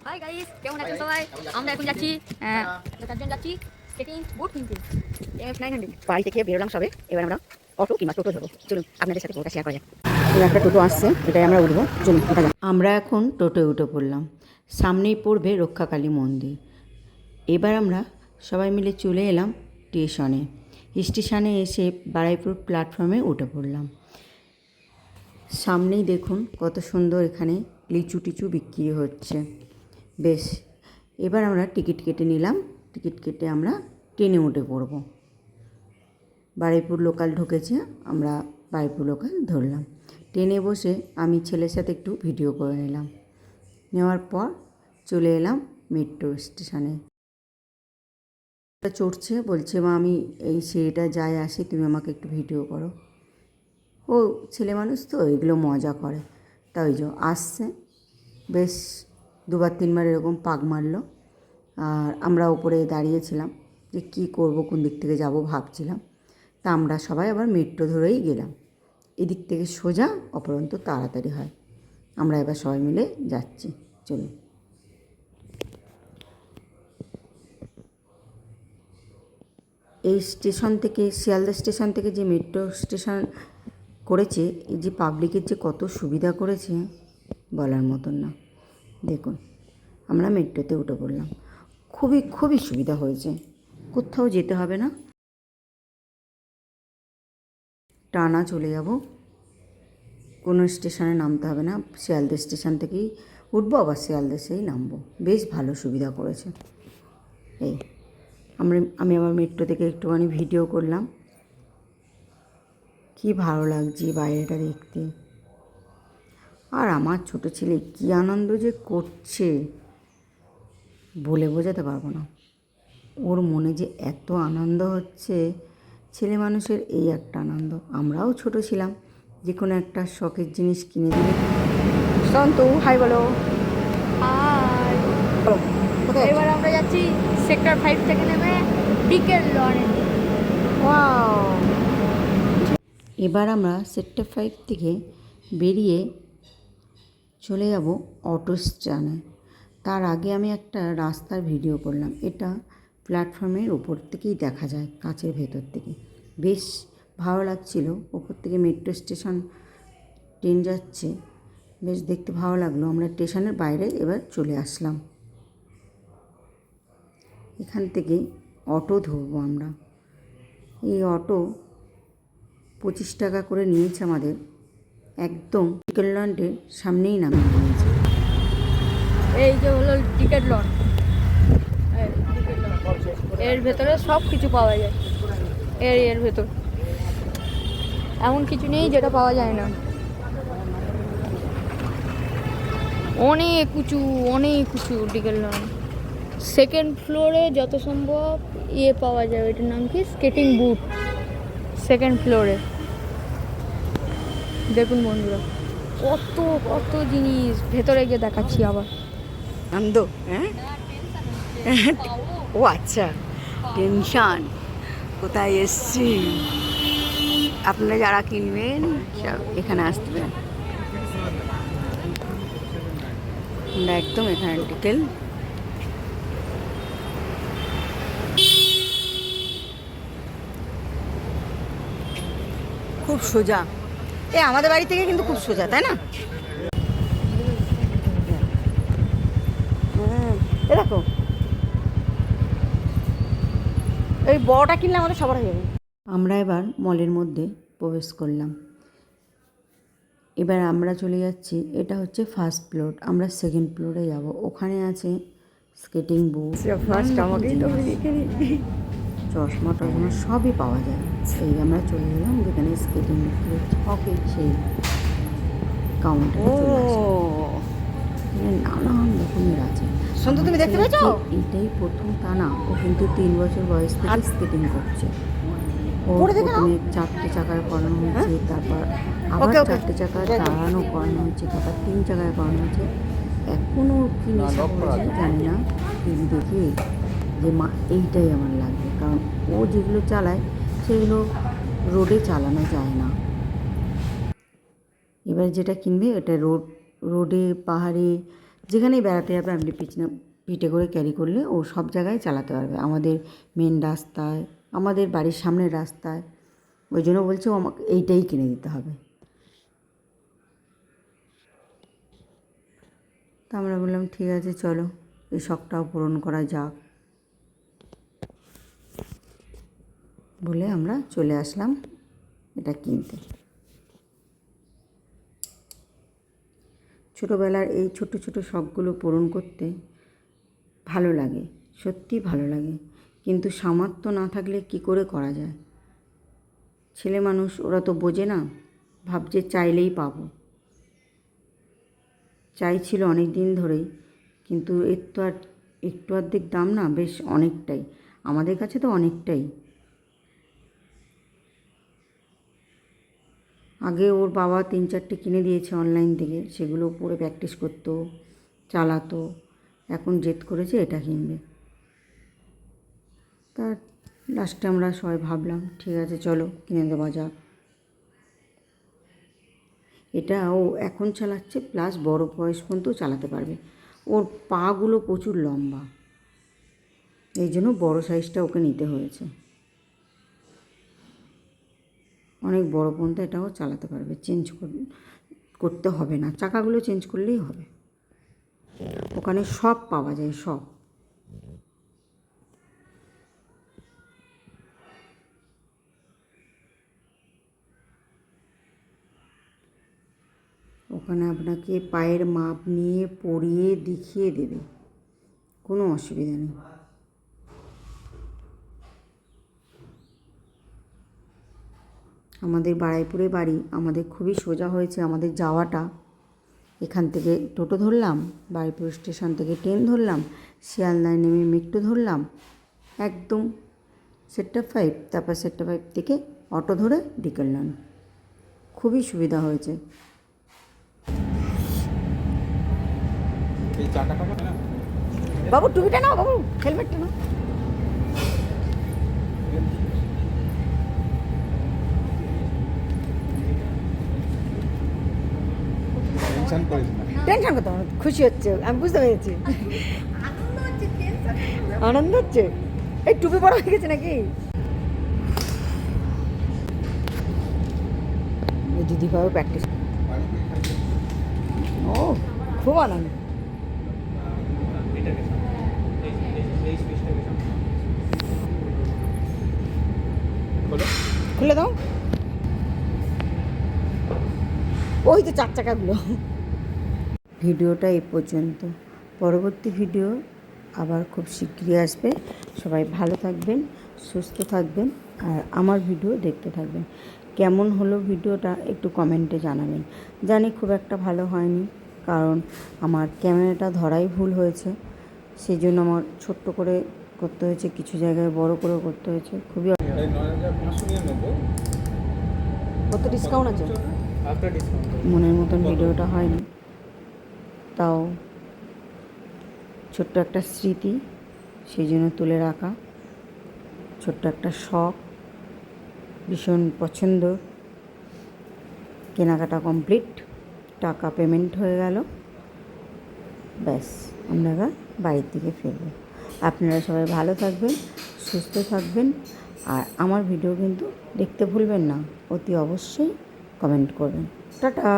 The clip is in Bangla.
হাই গাইস, কেমন আছেন সবাই? আমরা এখন যাচ্ছি চারজন যাচ্ছি স্কেটিং বুট কিনতে। F900 বাড়ি থেকে বেরোলাম সবে। এবার আমরা অটো কিংবা টোটো ধরবো। চলুন আপনাদের সাথে পুরোটা শেয়ার করা যাক। একটা টোটো আসছে, এটাই আমরা উঠবো। চলুন ওঠা যাক। আমরা এখন টোটোয় উঠে পড়লাম। সামনেই পড়বে রক্ষাকালী মন্দির। এবার আমরা সবাই মিলে চলে এলাম স্টেশনে। স্টেশনে এসে বারুইপুর প্ল্যাটফর্মে উঠে পড়লাম। সামনেই দেখুন কত সুন্দর এখানে লিচু টিচু বিক্রি হচ্ছে। বেশ, এবার আমরা টিকিট কেটে নিলাম। টিকিট কেটে আমরা ট্রেনে উঠে পড়ব। বারুইপুর লোকাল ঢুকেছে, আমরা বারুইপুর লোকাল ধরলাম। ট্রেনে বসে আমি ছেলের সাথে একটু ভিডিও করে নিলাম। নেওয়ার পর চলে এলাম মেট্রো স্টেশনে। চড়ছে, বলছে মা আমি এই সিঁড়িটা যাই আসি, তুমি আমাকে একটু ভিডিও করো। ও ছেলে মানুষ তো এগুলো মজা করে, তাই আসছে। বেশ দুবার তিনবার এরকম পাক মারলো। আর আমরা ওপরে দাঁড়িয়েছিলাম যে কী করব, কোন দিক থেকে যাব ভাবছিলাম। তা আমরা সবাই আবার মেট্রো ধরেই গেলাম। এদিক থেকে সোজা, অপরন্ত তাড়াতাড়ি হয়। আমরা এবার সবাই মিলে যাচ্ছি। চলুন। এই স্টেশন থেকে, শিয়ালদা স্টেশন থেকে যে মেট্রো স্টেশন করেছে, এই যে পাবলিকের যে কত সুবিধা করেছে বলার মতন না। দেখুন, আমরা মেট্রোতে উঠে পড়লাম। খুবই খুবই সুবিধা হয়েছে, কোথাও যেতে হবে না, টানা চলে যাব, কোনো স্টেশনে নামতে হবে না। শিয়ালদা স্টেশন থেকেই উঠবো, আবার শিয়ালদা সেই নামবো। বেশ ভালো সুবিধা করেছে। এই আমি আবার মেট্রো থেকে একটুখানি ভিডিও করলাম। কি ভালো লাগছে বাইরেটা দেখতে। আর আমার ছোটো ছেলে কী আনন্দ যে করছে বলে বোঝাতে পারবো না। ওর মনে যে এত আনন্দ হচ্ছে, ছেলে মানুষের এই একটা আনন্দ। আমরাও ছোট ছিলাম, যে কোনো একটা শখের জিনিস কিনে দিলে। সন্তু হাই বলো। হাই বলো। এবার আমরা যাচ্ছি সেক্টর 5 থেকে নেমে ডিকেলনে। ওয়াও। এবার আমরা সেক্টর 5 থেকে বেরিয়ে চলে যাব অটো স্ট্যান্ডে। তার আগে আমি একটা রাস্তার ভিডিও করলাম। এটা প্ল্যাটফর্মের ওপর থেকেই দেখা যায়, কাছের ভেতর থেকে। বেশ ভালো লাগছিল। ওপর থেকে মেট্রো স্টেশন ট্রেন যাচ্ছে, বেশ দেখতে ভালো লাগলো। আমরা স্টেশনের বাইরে এবার চলে আসলাম। এখান থেকে অটো ধরবো আমরা। এই অটো 25 টাকা করে নিয়েছে আমাদের। একদম ডিকেলল্যান্ডের সামনেই নামিয়ে দিয়েছে। এই যে হলো ডিকেলন। এর ভেতরে সব কিছু পাওয়া যায়। এর ভেতর এমন কিছু নেই যেটা পাওয়া যায় না। অনেক উঁচু ডিকেলন। সেকেন্ড ফ্লোরে যত সম্ভব পাওয়া যায়, এটার নাম কি, স্কেটিং বুট। সেকেন্ড ফ্লোরে দেখুন বন্ধুরা, কত কত জিনিস। ভেতরে গিয়ে দেখাচ্ছি আবার। আনন্দ, হ্যাঁ। ও আচ্ছা, টেনশন কোথায় এসছি। আপনারা যারা কিনবেন সব এখানে আসবেন। আমরা একদম এখানে ডিকেল। খুব সোজা, আমাদের বাড়ি থেকে কিন্তু খুব সোজা, তাই না? দেখো, এই বড়টা কিনলে আমাদের সবার হয়ে যাবে। আমরা এবার মলের মধ্যে প্রবেশ করলাম। এবার আমরা চলে যাচ্ছি, এটা হচ্ছে ফার্স্ট ফ্লোর, আমরা সেকেন্ড ফ্লোরে যাব। ওখানে আছে স্কেটিং বুট, চশমা টশমা সবই পাওয়া যায়। সেই আমরা চলে এলাম যেখানে স্কেটিং বুট, ওকে সেই কাউন্টারে চলে আসলাম। নানান রকমের আছে। সন্তু তুমি দেখতে পেয়েছো? এটাই প্রথম তা না, ও কিন্তু 3 বছর বয়স থেকে স্কেটিং করছে। ও প্রথমে 4টে চাকার করানো হয়েছে, তারপর আবার 4টে চাকা দাঁড়ানো করানো হয়েছে, তারপর 3 চাকায় করানো হয়েছে। এখনও কি নেশা করেছে জানি না, টিভি দেখে যে মা এইটাই আমার লাগবে। কারণ ও যেগুলো চালায় সেগুলো রোডে চালানো যায় না। এবার যেটা কিনবে এটা রোডে, পাহাড়ে, যেখানেই বেড়াতে যাবে আপনি পিঠে করে ক্যারি করলে ও সব জায়গায় চালাতে পারবে, আমাদের মেন রাস্তায়, আমাদের বাড়ির সামনের রাস্তায়। ওই জন্য বলছে ও আমাকে এইটাই কিনে দিতে হবে। তা আমরা বললাম ঠিক আছে চলো এই শখটাও পূরণ করা যাক বলে আমরা চলে আসলাম এটা কিনতে। ছোটোবেলার এই ছোট ছোট শখগুলো পূরণ করতে ভালো লাগে, সত্যি ভালো লাগে, কিন্তু সামর্থ্য না থাকলে কি করে করা যায়। ছেলে মানুষ, ওরা তো বোঝে না, ভাবছে চাইলেই পাবো। চাইছিল অনেক দিন ধরেই, কিন্তু এর তো আর একটু অর্ধেক দাম না, বেশ অনেকটাই, আমাদের কাছে তো অনেকটাই। আগে ওর বাবা 3-4টে কিনে দিয়েছে অনলাইন থেকে, সেগুলো পরে প্র্যাকটিস করতো, চালাতো। এখন জেদ করেছে এটা কিনবে। তার লাস্টে আমরা সবাই ভাবলাম ঠিক আছে চলো কিনে দেওয়া যাক। এটা ও এখন চালাচ্ছে, প্লাস বড় বয়স পর্যন্ত চালাতে পারবে। ওর পাগুলো প্রচুর লম্বা, এই জন্য বড়ো সাইজটা ওকে নিতে হয়েছে। অনেক বড় পর্যন্ত এটাও চালাতে পারবে, চেঞ্জ করতে হবে না, চাকাগুলো চেঞ্জ করলেই হবে। ওখানে সব পাওয়া যায়, সব। ওখানে আপনাকে পায়ের মাপ নিয়ে পরিয়ে দেখিয়ে দেবে, কোনো অসুবিধা নেই। আমাদের বারাইপুরে বাড়ি, আমাদের খুবই সোজা হয়েছে আমাদের যাওয়াটা। এখান থেকে টোটো ধরলাম, বারাইপুর স্টেশন থেকে ট্রেন ধরলাম, শিয়ালদায় নেমে মেট্রো ধরলাম, একদম সেক্টর 5, তারপর সেক্টর 5 থেকে অটো ধরে ডিকেললাম। খুবই সুবিধা হয়েছে। বাবু টুপিটা নাও, বাবু হেলমেটটা নাও। টেনশন করতে হবে, খুশি হচ্ছে, আমি বুঝতে পেরেছি। আনন্দ হচ্ছে, এই টুপি পরা হয়ে গেছে নাকি? দিদিভাবে প্র্যাকটিস, ও খুব আনন্দ। খুলে দাও, ওই তো 4 চাকাগুলো। ভিডিওটা এই পর্যন্ত, পরবর্তী ভিডিও আবার খুব শীঘ্রই আসবে। সবাই ভালো থাকবেন, সুস্থ থাকবেন, আর আমার ভিডিও দেখতে থাকবেন। কেমন হলো ভিডিওটা একটু কমেন্টে জানাবেন। জানি খুব একটা ভালো হয়নি, কারণ আমার ক্যামেরাটা ধরাই ভুল হয়েছে, সেই জন্য আমার ছোট্ট করে করতে হয়েছে, কিছু জায়গায় বড় করেও করতে হয়েছে। খুবই কত ডিসকাউন্ট আছে, মনের মতন ভিডিওটা হয়নি, তাও ছোট্ট একটা স্মৃতি, সেই জন্য তুলে রাখা। ছোট্ট একটা শখ, ভীষণ পছন্দ। কেনাকাটা কমপ্লিট, টাকা পেমেন্ট হয়ে গেল, ব্যাস আমরা এবার বাড়ির দিকে ফিরব। আপনারা সবাই ভালো থাকবেন, সুস্থ থাকবেন, আর আমার ভিডিও কিন্তু দেখতে ভুলবেন না, অতি অবশ্যই কমেন্ট করবেন। টাটা।